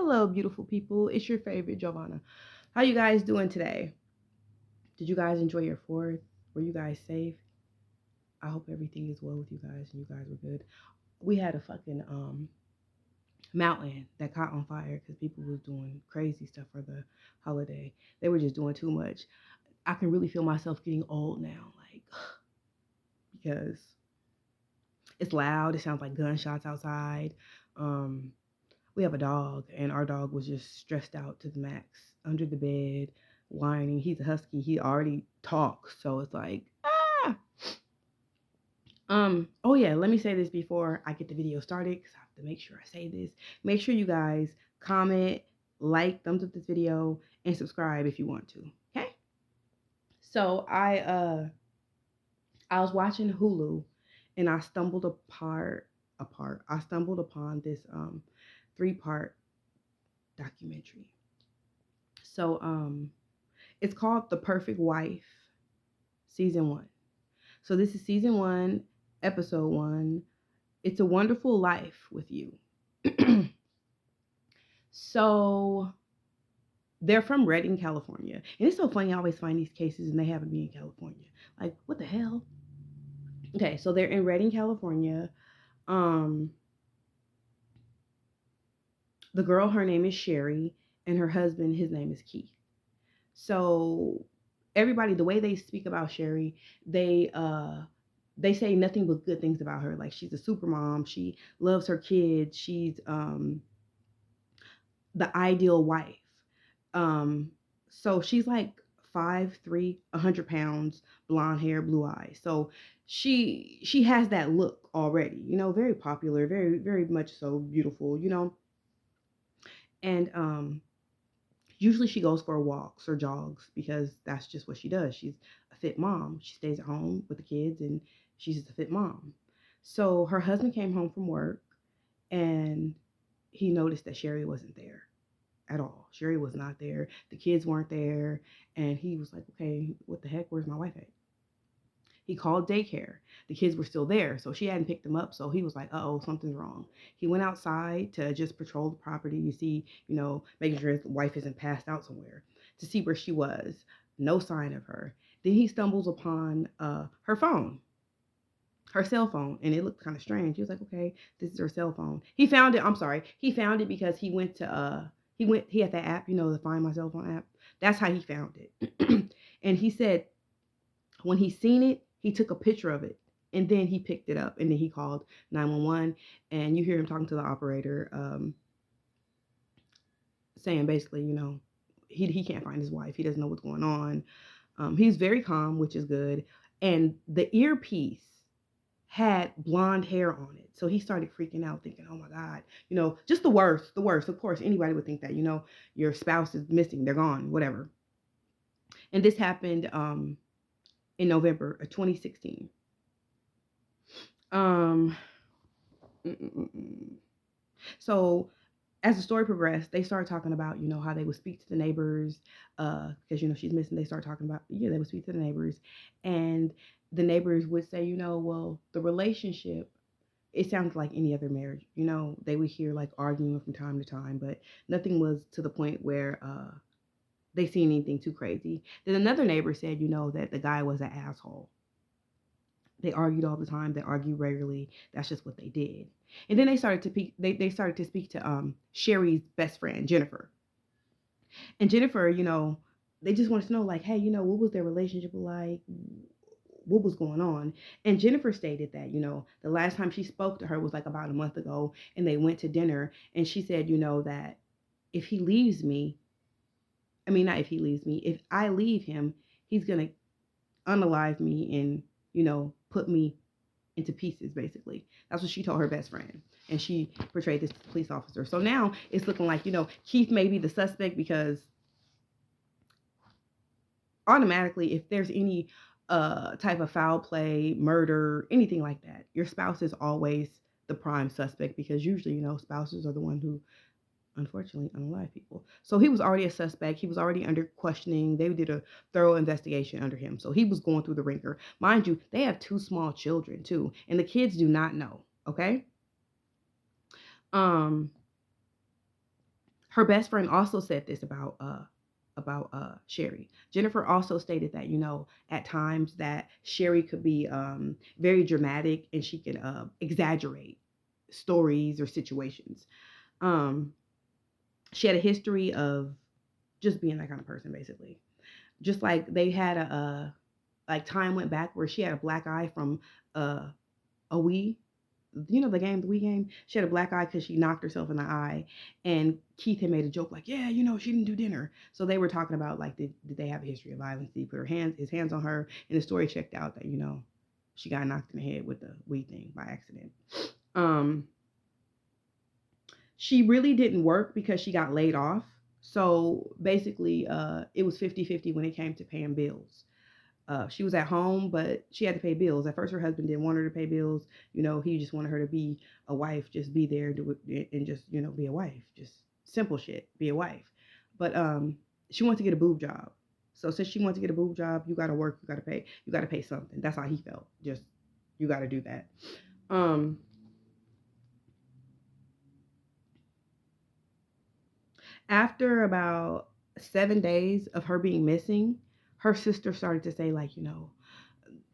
Hello, beautiful people. It's your favorite Giovanna. How you guys doing today? Did you guys enjoy your fourth? Were you guys safe? I hope everything is well with you guys and you guys were good. We had a fucking mountain that caught on fire because people was doing crazy stuff for the holiday. They were just doing too much. I can really feel myself getting old now, like because it's loud. It sounds like gunshots outside. Um, we have a dog, and our dog was just stressed out to the max under the bed, whining. He's a husky. He already talks, so it's like, ah. Oh yeah, let me say this before I get the video started because I have to make sure I say this. Make sure you guys comment, like, thumbs up this video, and subscribe if you want to. Okay? So I was watching Hulu, and I stumbled I stumbled upon this 3-part documentary. So it's called The Perfect Wife, season 1. So this is season 1, episode 1. It's a Wonderful Life with You. So they're from Redding, California. And it's so funny, I always find these cases and they happen to be in California. Like, what the hell? Okay, so they're in Redding, California. Um the girl, her name is Sherry, and her husband, his name is Keith. So everybody, the way they speak about Sherry, they say nothing but good things about her. Like, she's a super mom. She loves her kids. She's the ideal wife. Um, so she's like 5'3", 100 pounds, blonde hair, blue eyes. So she has that look already. Very popular, very very much so beautiful. And usually she goes for walks or jogs because that's just what she does. She's a fit mom. She stays at home with the kids and she's just a fit mom. So her husband came home from work and he noticed that Sherry wasn't there at all. Sherry was not there. The kids weren't there. And he was like, okay, what the heck? Where's my wife at? He called daycare. The kids were still there, so she hadn't picked them up. So he was like, uh-oh, something's wrong. He went outside to just patrol the property. You see, making sure his wife isn't passed out somewhere, to see where she was. No sign of her. Then he stumbles upon her phone, her cell phone, and it looked kind of strange. He was like, okay, this is her cell phone. He found it. I'm sorry. He found it because he had that app, the Find My Cell Phone app. That's how he found it. And he said when he seen it, he took a picture of it and then he picked it up and then he called 911. And you hear him talking to the operator, saying basically, he can't find his wife. He doesn't know what's going on. He's very calm, which is good. And the earpiece had blonde hair on it. So he started freaking out, thinking, oh my God, just the worst, the worst. Of course, anybody would think that, your spouse is missing, they're gone, whatever. And this happened in November of 2016. Um, So as the story progressed, they started talking about, how they would speak to the neighbors, because, she's missing. They started talking about, they would speak to the neighbors. And the neighbors would say, well, the relationship, it sounds like any other marriage. They would hear like arguing from time to time, but nothing was to the point where they seen anything too crazy. Then another neighbor said, that the guy was an asshole. They argued all the time. They argued regularly. That's just what they did. And then they started to they started to speak to Sherry's best friend, Jennifer. And Jennifer, they just wanted to know, like, hey, what was their relationship like? What was going on? And Jennifer stated that, the last time she spoke to her was like about a month ago, and they went to dinner. And she said, that if he leaves me, not if he leaves me, if I leave him, he's gonna unalive me and, put me into pieces, basically. That's what she told her best friend. And she portrayed this police officer. So now it's looking like, Keith may be the suspect because automatically, if there's any type of foul play, murder, anything like that, your spouse is always the prime suspect because usually, spouses are the one who unfortunately unalive people. So he was already a suspect. He was already under questioning. They did a thorough investigation under him. So he was going through the ringer. Mind you, they have 2 small children too, and the kids do not know. Okay. Her best friend also said this about Sherry. Jennifer also stated that, at times that Sherry could be very dramatic and she could exaggerate stories or situations. Um, she had a history of just being that kind of person, basically. Just like they had like time went back where she had a black eye from uh, a Wii. The game, the Wii game. She had a black eye because she knocked herself in the eye, and Keith had made a joke like, "Yeah, she didn't do dinner." So they were talking about like, did they have a history of violence? Did he put his hands on her? And the story checked out that she got knocked in the head with the Wii thing by accident. Um, she really didn't work because she got laid off. So basically, it was 50-50 when it came to paying bills. She was at home, but she had to pay bills. At first, her husband didn't want her to pay bills. He just wanted her to be a wife, just be there, do it, and just be a wife, just simple shit, be a wife. But she wanted to get a boob job. So since she wanted to get a boob job, you got to work, you got to pay something. That's how he felt. Just you got to do that. Um, After about 7 days of her being missing, her sister started to say like,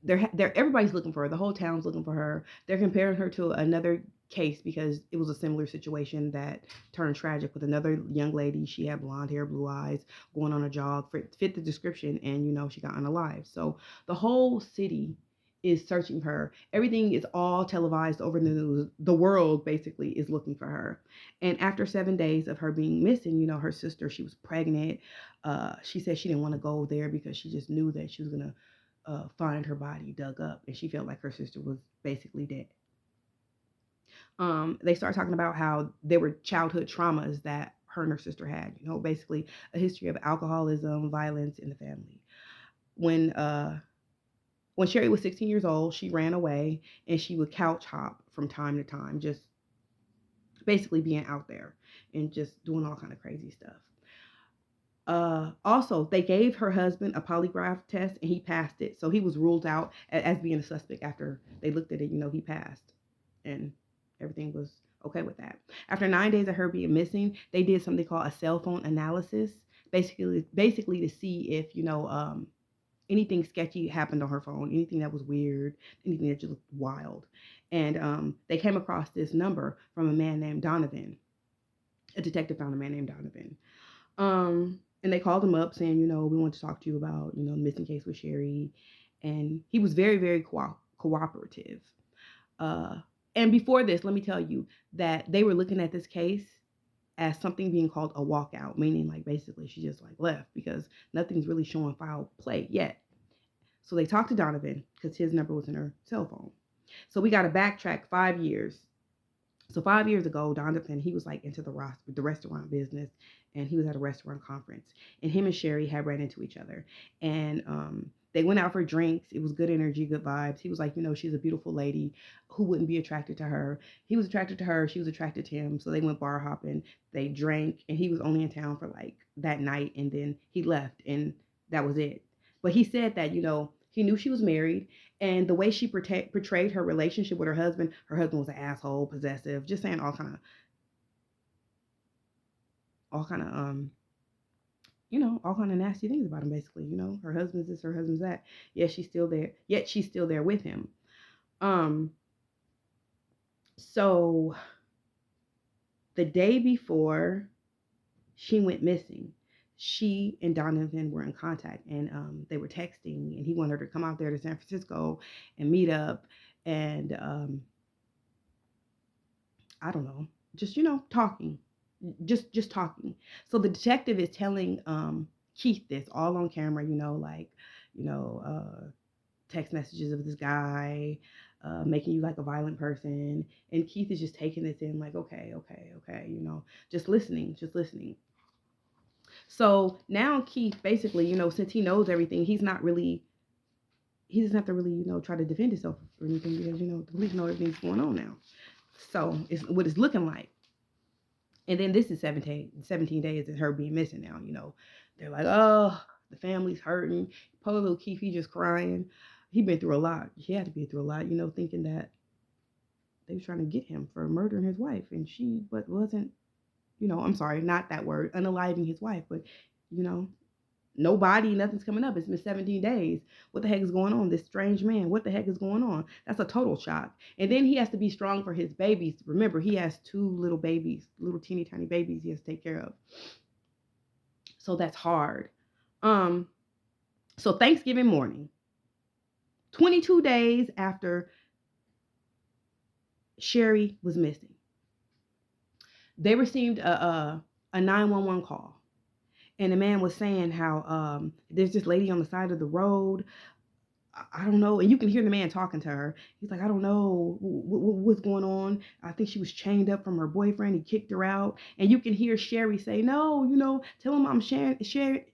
they're everybody's looking for her. The whole town's looking for her. They're comparing her to another case because it was a similar situation that turned tragic with another young lady. She had blonde hair, blue eyes, going on a jog, fit the description, and she got unalive. So the whole city is searching for her. Everything is all televised over the news. The world basically is looking for her. And after 7 days of her being missing, her sister, she was pregnant. She said she didn't want to go there because she just knew that she was gonna find her body dug up, and she felt like her sister was basically dead. They started talking about how there were childhood traumas that her and her sister had. Basically a history of alcoholism, violence in the family. When when Sherry was 16 years old, she ran away and she would couch hop from time to time, just basically being out there and just doing all kind of crazy stuff. Also, they gave her husband a polygraph test and he passed it. So he was ruled out as being a suspect after they looked at it. He passed and everything was okay with that. After 9 days of her being missing, they did something called a cell phone analysis, basically to see if, anything sketchy happened on her phone, anything that was weird, anything that just looked wild. And they came across this number from a man named Donovan. A detective found a man named Donovan. And they called him up saying, we want to talk to you about, the missing case with Sherry. And he was very, very cooperative. Uh, and before this, let me tell you that they were looking at this case as something being called a walkout, meaning like basically she just like left because nothing's really showing foul play yet. So they talked to Donovan because his number was in her cell phone. So we got to backtrack 5 years. So 5 years ago, Donovan, he was like into the restaurant business, and he was at a restaurant conference, and him and Sherry had ran into each other, and they went out for drinks. It was good energy, good vibes. He was like, she's a beautiful lady. Who wouldn't be attracted to her? He was attracted to her. She was attracted to him. So they went bar hopping. They drank, and he was only in town for like that night, and then he left, and that was it. But he said that he knew she was married, and the way she portrayed her relationship with her husband was an asshole, possessive, just saying all kind of all kind of nasty things about him. Basically, her husband's this, her husband's that. Yet she's still there. Yet she's still there with him. Um. So the day before she went missing, she and Donovan were in contact, and they were texting, and he wanted her to come out there to San Francisco and meet up, and I don't know, just talking, just talking. So the detective is telling Keith this all on camera, like you know uh, text messages of this guy making you like a violent person, and Keith is just taking this in like, okay, okay, okay, just listening, just listening. So now Keith basically, since he knows everything, he doesn't have to really, try to defend himself or anything because the police know everything's going on now. So it's what it's looking like. And then this is 17 days of her being missing now, They're like, oh, the family's hurting. Poor little Keith, he just crying. He been through a lot. He had to be through a lot, thinking that they was trying to get him for murdering his wife. And she wasn't I'm sorry, not that word, unaliving his wife, but you know, nobody, nothing's coming up. It's been 17 days. What the heck is going on? This strange man, what the heck is going on? That's a total shock. And then he has to be strong for his babies. Remember, he has two little babies, little teeny tiny babies he has to take care of. So that's hard. Um, so Thanksgiving morning, 22 days after Sherry was missing, they received a 911 call. And the man was saying how there's this lady on the side of the road. I don't know. And you can hear the man talking to her. He's like, I don't know what's going on. I think she was chained up from her boyfriend. He kicked her out. And you can hear Sherry say, no, tell him I'm Sherry.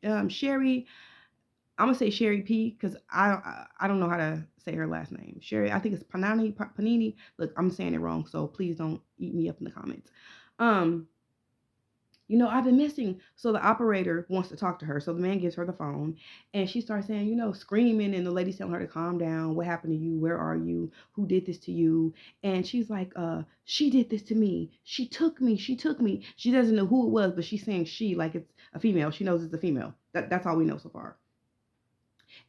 I'm going to say Sherry P because I don't know how to say her last name. Sherry, I think it's Panini. Look, I'm saying it wrong. So please don't eat me up in the comments. I've been missing. So the operator wants to talk to her. So the man gives her the phone and she starts saying, screaming. And the lady's telling her to calm down. What happened to you? Where are you? Who did this to you? And she's like, she did this to me. She took me. She took me. She doesn't know who it was, but she's saying she like it's a female. She knows it's a female. That's all we know so far.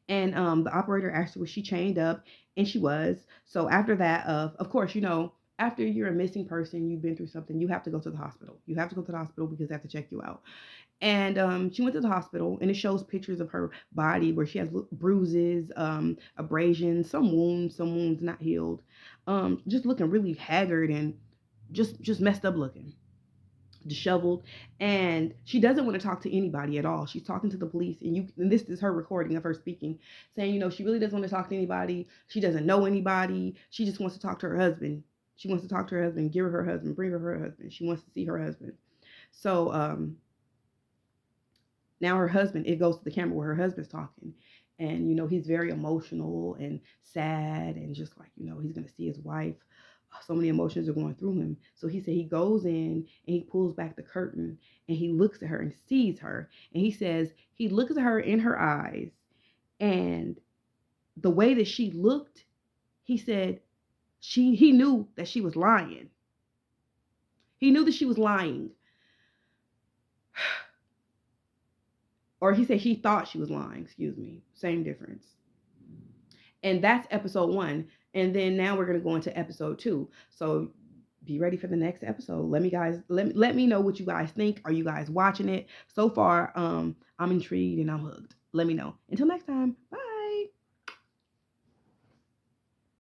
And the operator asked her was she chained up, and she was. So after that, of course, after you're a missing person, you've been through something, you have to go to the hospital. You have to go to the hospital because they have to check you out. And she went to the hospital, and it shows pictures of her body where she has bruises, abrasions, some wounds not healed, just looking really haggard and just messed up looking, disheveled. And she doesn't want to talk to anybody at all. She's talking to the police, and this is her recording of her speaking, saying she really doesn't want to talk to anybody. She doesn't know anybody. She just wants to talk to her husband. She wants to talk to her husband, give her husband, bring her husband. She wants to see her husband. So now her husband, it goes to the camera where her husband's talking, and he's very emotional and sad, and just like he's going to see his wife. So many emotions are going through him. So he said he goes in and he pulls back the curtain and he looks at her and sees her, and he says he looks at her in her eyes, and the way that she looked, he said he knew that she was lying. He knew that she was lying. Or he said he thought she was lying, excuse me. Same difference. And that's episode 1. And then now we're going to go into episode 2. So be ready for the next episode. Let me know what you guys think. Are you guys watching it? So far, I'm intrigued and I'm hooked. Let me know. Until next time. Bye.